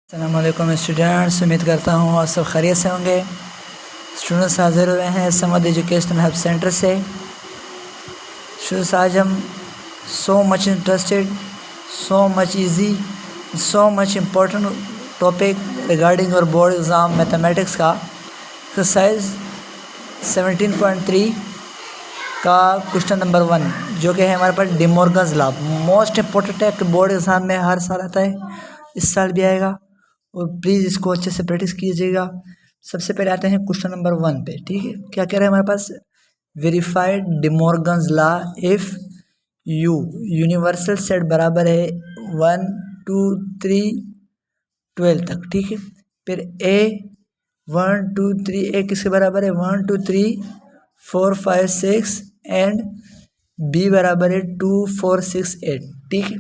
अस्सलामुअलैकुम स्टूडेंट्स, उम्मीद करता हूँ आप सब खैरियत से होंगे। स्टूडेंट्स हाजिर हुए हैं समद एजुकेशनल हब सेंटर से। स्टूडेंट्स आज हम so much interested, so much easy, so much important topic regarding और बोर्ड एग्ज़ाम मैथमेटिक्स का एक्सरसाइज 17.3 का क्वेश्चन नंबर 1 जो कि है हमारे पास De Morgan's law. Most important है कि बोर्ड एग्ज़ाम में हर साल आता है, इस साल भी आएगा और प्लीज़ इसको अच्छे से प्रैक्टिस कीजिएगा। सबसे पहले आते हैं क्वेश्चन नंबर 1 पे। ठीक है, क्या कह रहे हैं हमारे पास? Verified De Morgan's law if you universal set बराबर है 1 2 3 12 तक। ठीक है, फिर ए 1 2 3 ए किसके बराबर है? 1 2 3 4 5 6 एंड बी बराबर है 2 4 6 8। ठीक है,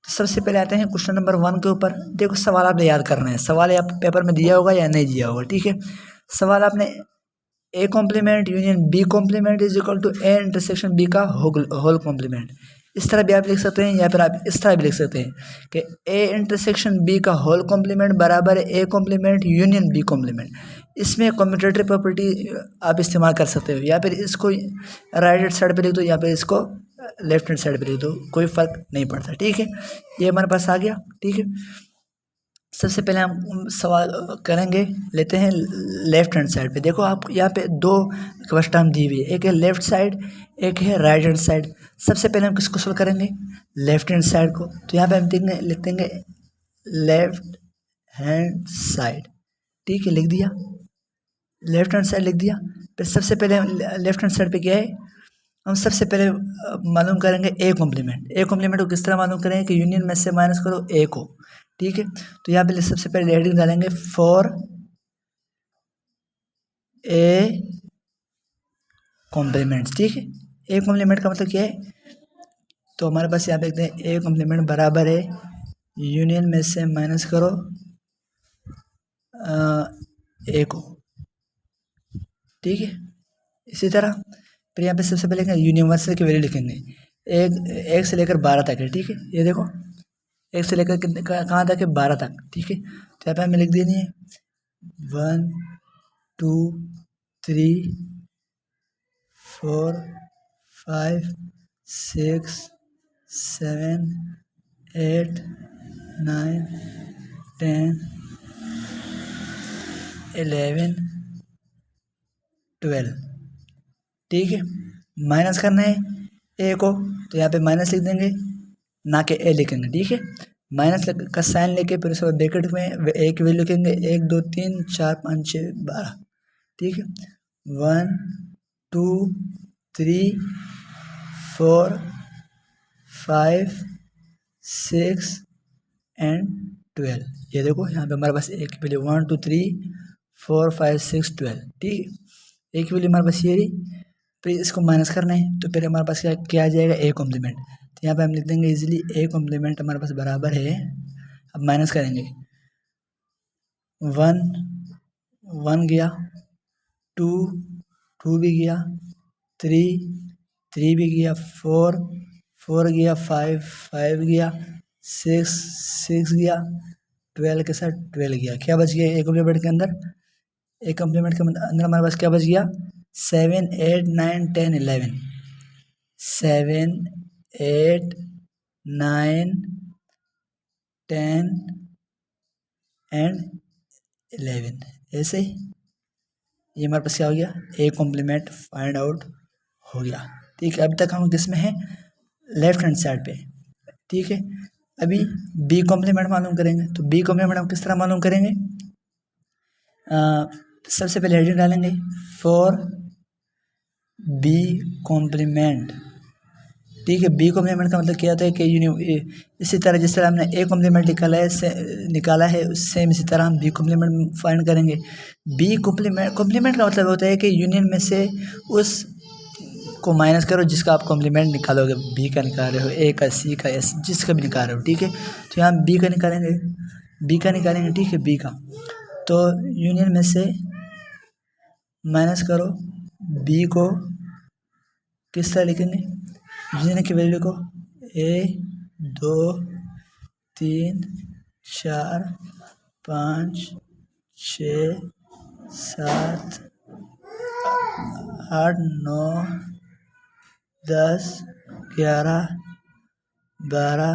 तो सबसे पहले आते हैं क्वेश्चन नंबर 1 के ऊपर। देखो सवाल आपने याद करना है, सवाल आप पेपर में दिया होगा या नहीं दिया होगा। ठीक है, सवाल आपने A complement union B complement is equal to A intersection B का होल कॉम्प्लीमेंट, इस तरह भी आप लिख सकते हैं, या फिर आप इस तरह भी लिख सकते हैं कि ए इंटरसेक्शन बी का होल कॉम्प्लीमेंट बराबर है A complement union B complement. इसमें कम्यूटेटिव प्रॉपर्टी आप इस्तेमाल कर सकते हो, या फिर इसको राइट हैंड साइड पे लिख दो या फिर इसको लेफ्ट हैंड साइड पे लिख दो, कोई फ़र्क नहीं पड़ता। ठीक है, ये हमारे पास आ गया। ठीक है, सबसे पहले हम सवाल करेंगे, लेते हैं लेफ्ट हैंड साइड पे। देखो आप यहाँ पे दो फर्स्ट टर्म दी हुई है, एक है लेफ्ट साइड, एक है राइट हैंड साइड। सबसे पहले हम किसको सोल्व करेंगे? लेफ्ट हैंड साइड को। तो यहाँ पे हम लिख देंगे लेफ्ट हैंड साइड। ठीक है, लिख दिया, लेफ्ट हैंड साइड लिख दिया। फिर सबसे पहले लेफ्ट हैंड साइड पे क्या है? हम सबसे पहले मालूम करेंगे ए कॉम्प्लीमेंट। ए कॉम्प्लीमेंट को किस तरह मालूम करेंगे कि यूनियन में से माइनस करो ए को। ठीक है, तो यहाँ पे सबसे पहले हेडिंग डालेंगे फॉर ए कॉम्प्लीमेंट। ठीक है, ए कॉम्प्लीमेंट का मतलब क्या है? तो हमारे पास यहाँ पे देखते हैं ए कॉम्प्लीमेंट बराबर है यूनियन में से माइनस करो ए को। ठीक है, इसी तरह फिर यहाँ पे सबसे पहले यूनिवर्सल की वैल्यू लिखेंगे, एक से लेकर 12 तक है। ठीक है, ये देखो एक से लेकर कितने कहाँ तक है? 12 तक। ठीक है, तो यहाँ पे हमें लिख देनी है 1 2 3 4 5 6 7 8 9 10 11 12। ठीक है, माइनस करना है ए को, तो यहाँ पे माइनस लिख देंगे, ना कि ए लिखेंगे। ठीक है, माइनस का साइन लेके फिर उसके बाद ब्रैकेट में ए की वैल्यू लिखेंगे 1 2 3 4 5 6 12। ठीक है, 1 2 3 4 5 6 एंड 12। ये देखो यहाँ पे हमारे पास ए की वैल्यू 1 2 3 4 5 6 12। ठीक है, ए की वैल्यू हमारे पास ये रही। फिर इसको माइनस करना है, तो फिर हमारे पास क्या आ जाएगा? A complement. तो यहाँ पे हम लिख देंगे इजीली ए कॉम्प्लीमेंट हमारे पास बराबर है, अब माइनस करेंगे 1 1 गया, 2 2 भी गया, 3 3 भी गया, 4 4 गया, 5 5 गया, 6 6 गया, 12 के साथ 12 गया। क्या बच गया ए कॉम्प्लीमेंट के अंदर? ए कॉम्प्लीमेंट के अंदर हमारे पास क्या बच गया? 7 8 9 10 11। 7 8 9 10 एंड 11। ऐसे ही ये हमारे पास क्या हो गया? ए कॉम्प्लीमेंट फाइंड आउट हो गया। ठीक है, अभी तक हम किस में हैं? लेफ्ट हैंड साइड पे। ठीक है, अभी बी कॉम्प्लीमेंट मालूम करेंगे। तो बी कॉम्प्लीमेंट हम किस तरह मालूम करेंगे? सबसे पहले हेडिंग डालेंगे फॉर बी कॉम्प्लीमेंट। ठीक है, बी कॉम्प्लीमेंट का मतलब क्या होता है कि इसी तरह जिस तरह हमने ए कॉम्प्लीमेंट निकाला है सेम इसी तरह हम बी कॉम्प्लीमेंट फाइंड करेंगे। बी कॉम्प्लीमेंट का मतलब होता है कि यूनियन में से उस को माइनस करो जिसका आप कॉम्प्लीमेंट निकालोगे। बी का निकाल रहे हो, ए का, सी का, एस जिसका भी निकाल रहे हो। ठीक है, तो यहाँ बी का निकालेंगे। ठीक है, बी का तो यूनियन में से माइनस करो बी को, किस तरह लिखेंगे? यूनियन की वैल्यू को 1 2 3 4 5 6 7 8 9 10 11 12,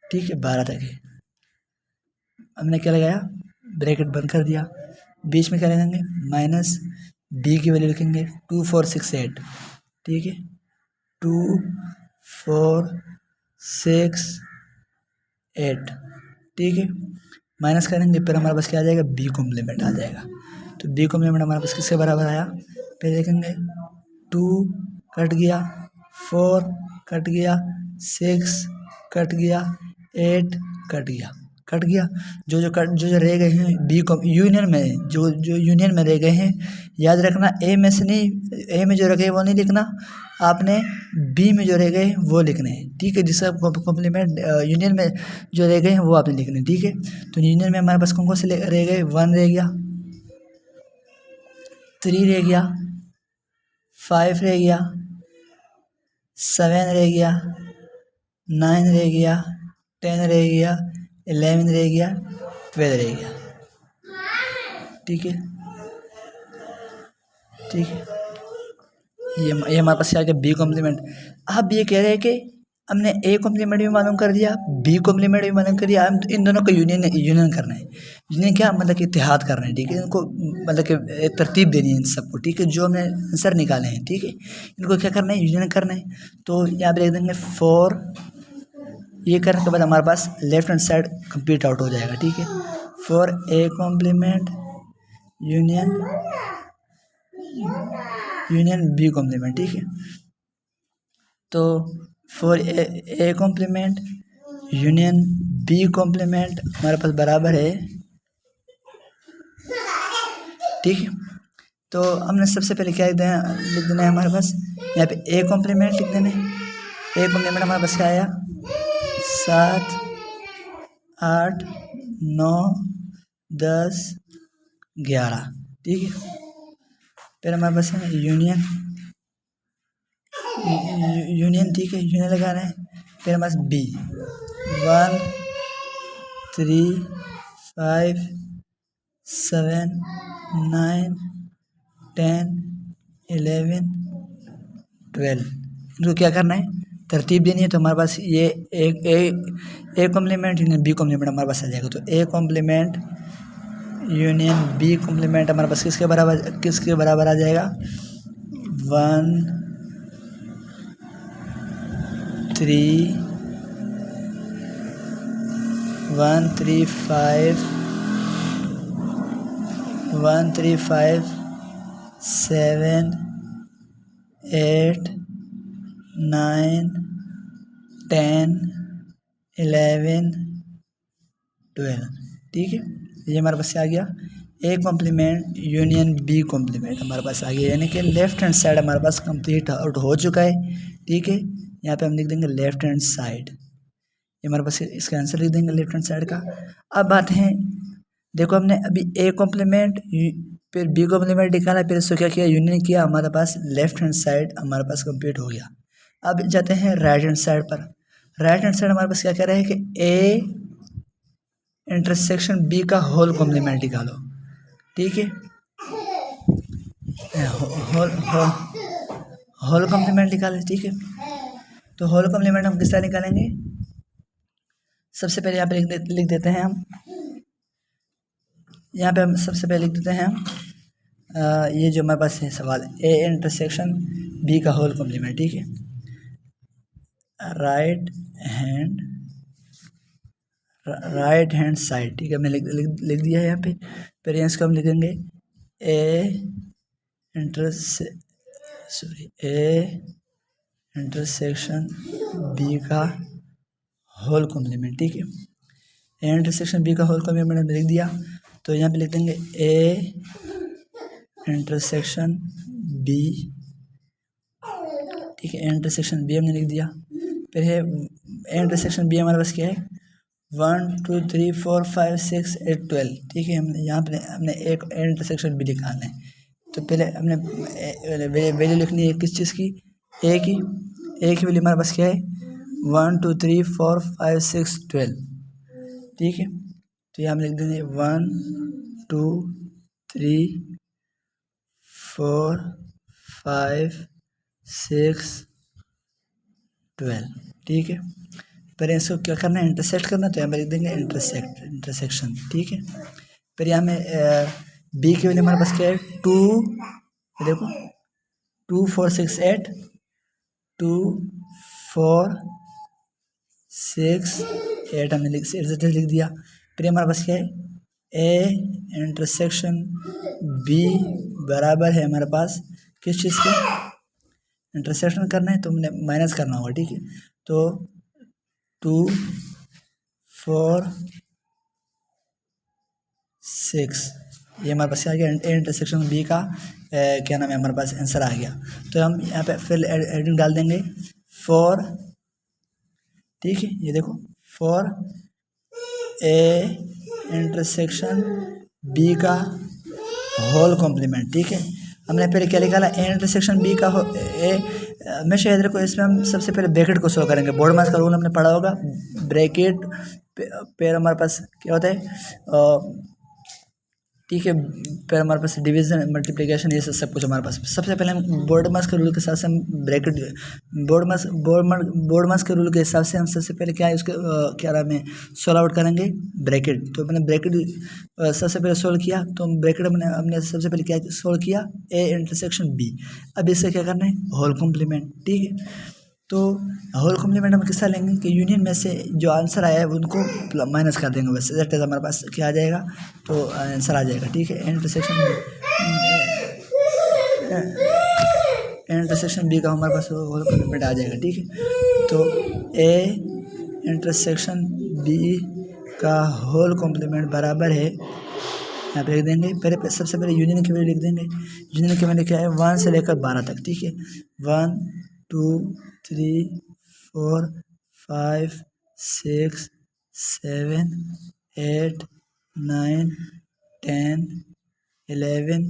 ठीक है 12 तक है। हमने क्या लगाया, ब्रैकेट बंद कर दिया, बीच में क्या लगाएंगे माइनस बी की वैल्यू लिखेंगे 2 4 6 8, ठीक है 2 4 6 8, ठीक है माइनस करेंगे फिर हमारे पास क्या आ जाएगा, बी कॉम्प्लीमेंट आ जाएगा। तो बी कॉम्प्लीमेंट हमारे पास किसके बराबर आया, फिर देखेंगे 2 कट गया, 4 कट गया, 6 कट गया, 8 कट गया। जो रह गए हैं बी को यूनियन में, जो यूनियन में रह गए हैं, याद रखना ए में से नहीं, ए में जो रह गए वो नहीं लिखना, आपने बी में जो रह गए वो लिखने हैं, ठीक है जिसका कॉम्प्लीमेंट यूनियन में जो रह गए हैं वो आपने लिखने, ठीक है। तो यूनियन में हमारे पास कौन कौन से रह गए, 1 रह गया, 3 रह गया, 5 रह गया, 7 रह गया, 9 रह गया, 10 रह गया, 11 रह गया, 12 रह गया, ठीक है ये हमारे पास क्या आ गया, बी कॉम्प्लीमेंट। अब ये कह रहे हैं कि हमने ए कॉम्प्लीमेंट भी मालूम कर दिया, बी कॉम्प्लीमेंट भी मालूम कर दिया, हम इन दोनों को यूनियन करना है। यूनियन क्या मतलब कि इत्तेहाद करना है, ठीक है इनको मतलब कि तरतीब देनी है इन सबको, ठीक है जो हमने आंसर निकाले हैं, ठीक है इनको क्या करना है, यूनियन करना है। तो यहाँ पे लिख देंगे 4, ये करने के बाद हमारे पास left hand side complete out हो जाएगा, ठीक है 4 A complement union B complement, ठीक है। तो 4 A complement union B complement हमारे पास बराबर है, ठीक है। तो हमने सबसे पहले क्या लिख देना है हमारे पास, यहाँ पे ए कॉम्प्लीमेंट लिख देना है। ए कॉम्प्लीमेंट हमारे पास क्या आया, 7 8 9 10 11, ठीक है। फिर हमारे पास है यूनियन, ठीक है यूनियन लगाना है। फिर हमारे पास बी 1 3 5 7 9 10 11 12, इनको क्या करना है, तरतीब देनी है। तो हमारे पास ये A complement union B complement हमारे पास आ जाएगा। तो A complement union B complement हमारे पास किसके बराबर आ जाएगा, 1 3 5 7 8 9 10 11 12, ठीक है ये हमारे पास आ गया A complement union B complement हमारे पास आ गया, यानी कि लेफ्ट हैंड साइड हमारे पास कंप्लीट आउट हो चुका है, ठीक है। यहाँ पे हम लिख देंगे लेफ्ट हैंड साइड, ये हमारे पास इसका आंसर लिख देंगे लेफ्ट हैंड साइड का। अब बात है, देखो हमने अभी ए कॉम्प्लीमेंट फिर बी कॉम्प्लीमेंट निकाला, फिर इसको क्या किया, यूनियन किया, हमारे पास लेफ्ट हैंड साइड हमारे पास कंप्लीट हो गया। अब जाते हैं राइट हैंड साइड पर। राइट हैंड साइड हमारे पास क्या कह रहा है कि ए इंटरसेक्शन बी का होल कॉम्प्लीमेंट निकालो, ठीक है होल कॉम्प्लीमेंट निकाले, ठीक है। तो होल कॉम्प्लीमेंट हम किस तरह निकालेंगे, सबसे पहले यहाँ पे लिख देते हैं हम, यहाँ पे हम सबसे पहले लिख देते हैं हम ये जो हमारे पास है सवाल, ए इंटरसेक्शन बी का होल कॉम्प्लीमेंट, ठीक है राइट हैंड साइड, ठीक है हमने लिख दिया है यहाँ पे। फिर इसको हम लिखेंगे ए इंटरसेक्शन बी का होल कॉम्प्लीमेंट, ठीक है ए इंटरसेक्शन बी का होल कॉम्प्लीमेंट हमने लिख दिया। तो यहाँ पे लिख देंगे ए इंटरसेक्शन बी, ठीक है ए इंटरसेक्शन बी हमने लिख दिया। फिर है ए इंटरसेक्शन बी हमारे पास क्या है, 1 2 3 4 5 6 8 12, ठीक है यहाँ पे हमने एक इंटरसेक्शन बी निकालना है। तो पहले हमने वैल्यू लिखनी है किस चीज़ की, ए की वैल्यू हमारे पास क्या है 1 2 3 4 5 6 12, ठीक है। तो यहाँ हम लिख देंगे 1 2 3 4 5 6 12। ठीक है, फिर इसको क्या करना है, इंटरसेक्ट करना, तो यहाँ पर लिख देंगे इंटरसेक्शन। ठीक है, फिर यहाँ में बी के वैल्यू हमारे पास क्या है 2, देखो 2 4 6 8, 2 4 6 8 हमने लिख दिया। फिर हमारे पास क्या है ए इंटरसेक्शन बी बराबर है हमारे पास किस चीज़ के, इंटरसेक्शन करना है तो हमने माइनस करना होगा। ठीक है, तो 2 4 6 ये हमारे पास आ गया ए इंटरसेक्शन बी का क्या नाम है, हमारे पास आंसर आ गया। तो हम यहाँ पे फिर एडिंग डाल देंगे 4। ठीक है, ये देखो 4 ए इंटरसेक्शन बी का होल कॉम्प्लीमेंट। ठीक है, हमने पहले क्या निकाला ए इंटरसेक्शन बी का हमेशा याद रखो, इसमें हम सबसे पहले ब्रैकेट को सॉल्व करेंगे। बोर्ड मास का रूल हमने पढ़ा होगा, ब्रैकेट फिर हमारे पास क्या होता है, ठीक है, फिर हमारे पास डिवीजन मल्टीप्लिकेशन ये सब कुछ हमारे पास। सबसे पहले हम बोर्ड मास के रूल के हिसाब से हम ब्रैकेट बोर्ड मास के रूल के हिसाब से हम सबसे पहले क्या है उसके क्या नाम है सॉल्व आउट करेंगे ब्रैकेट। तो मैंने ब्रैकेट सबसे पहले सोल्व किया, तो ब्रैकेट हमने सबसे पहले क्या सोल्व किया ए इंटरसेक्शन बी। अब इससे क्या करना है होल कॉम्प्लीमेंट। ठीक है, तो होल कॉम्प्लीमेंट हम किसका लेंगे कि यूनियन में से जो आंसर आया है उनको माइनस कर देंगे, बस दैट इज हमारे पास क्या आ जाएगा तो आंसर आ जाएगा। ठीक है, इंटरसेक्शन बी का हमारे पास होल कॉम्प्लीमेंट आ जाएगा। ठीक है, तो ए इंटरसेक्शन बी का होल कॉम्प्लीमेंट बराबर है, यहाँ पे लिख देंगे पहले सबसे पहले यूनियन की वैल्यू लिख देंगे। यूनियन की वैल्यू क्या है 1 से लेकर 12 तक। ठीक है, 1 2 3 4 5 6 7 8 9 10 11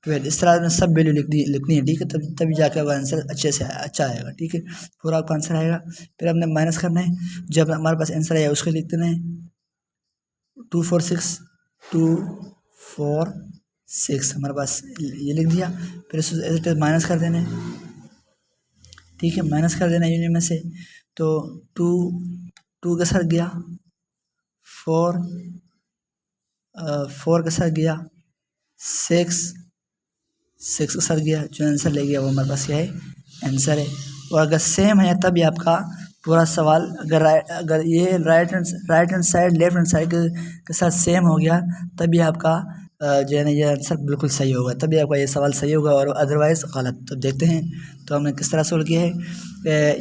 12 इस तरह में सब वैल्यू लिखनी है। ठीक है, तभी जाकर आपका आंसर अच्छे से अच्छा आएगा। ठीक है, पूरा आपका आंसर आएगा। फिर हमने माइनस करना है, जब हमारे पास आंसर आया उसको लिख देना है 2 4 6 2 4 6 हमारे पास ये लिख दिया। फिर इसको माइनस कर देना है। ठीक है, माइनस कर देना यूनियन में से, तो 2 के साथ गया 4 4 के साथ गया 6 के साथ गया, जो आंसर ले गया वो हमारे पास क्या है आंसर है। और अगर सेम है तभी आपका पूरा सवाल, अगर ये right hand side left hand side के साथ सेम हो गया तभी आपका जो है ना ये आंसर बिल्कुल सही होगा, तभी आपका ये सवाल सही होगा और अदरवाइज़ गलत। तो देखते हैं तो हमने किस तरह सोल्व किया है।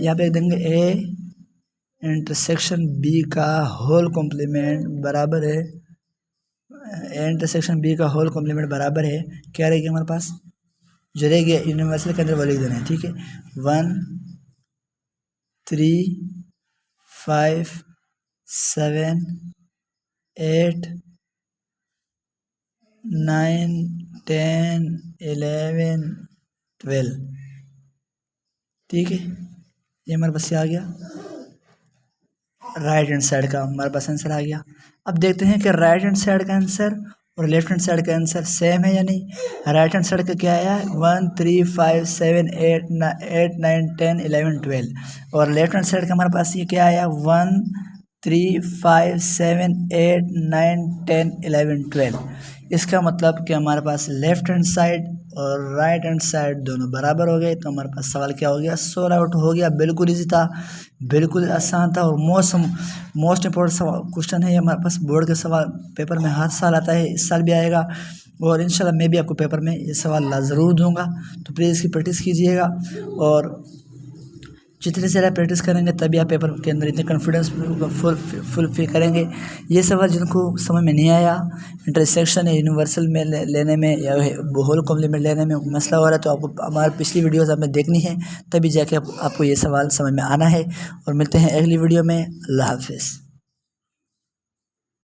यहाँ पे देंगे ए इंटरसेक्शन बी का होल कॉम्प्लीमेंट बराबर है, ए इंटरसेक्शन बी का होल कॉम्प्लीमेंट बराबर है क्या रहेगी हमारे पास जो रहेगी यूनिवर्सल के अंदर वो लिख देना है। ठीक है, 1 3 5 7 8 9 10 11 12। ठीक है, ये हमारे पास आ गया राइट हैंड साइड का हमारे पास आंसर आ गया। अब देखते हैं कि राइट हैंड साइड का आंसर और लेफ्ट हैंड साइड का आंसर सेम है या नहीं। राइट हैंड साइड का क्या आया 1 3 5 7 8 9 10 11 12 और लेफ्ट हैंड साइड का हमारे पास ये क्या आया 1 3 5 7 8 9 10 11 12। इसका मतलब कि हमारे पास लेफ्ट हैंड साइड और राइट हैंड साइड दोनों बराबर हो गए। तो हमारे पास सवाल क्या हो गया सॉल्व आउट हो गया। बिल्कुल इजी था, बिल्कुल आसान था और मोस्ट इम्पोर्टेंट क्वेश्चन है ये हमारे पास बोर्ड के सवाल पेपर में हर साल आता है, इस साल भी आएगा और इंशाल्लाह मैं भी आपको पेपर में ये सवाल ज़रूर दूंगा। तो प्लीज़ इसकी प्रैक्टिस कीजिएगा और जितनी ज़्यादा प्रैक्टिस करेंगे तभी आप पेपर के अंदर इतने कॉन्फिडेंस फुल फील करेंगे। ये सवाल जिनको समझ में नहीं आया इंटरसेक्शन या यूनिवर्सल में लेने में या होल कॉम्प्लीमेंट लेने में मसला हो रहा है तो आपको हमारी पिछली वीडियोस आपने देखनी है, तभी जाके आपको ये सवाल समझ में आना है। और मिलते हैं अगली वीडियो में। अल्लाह हाफिज़।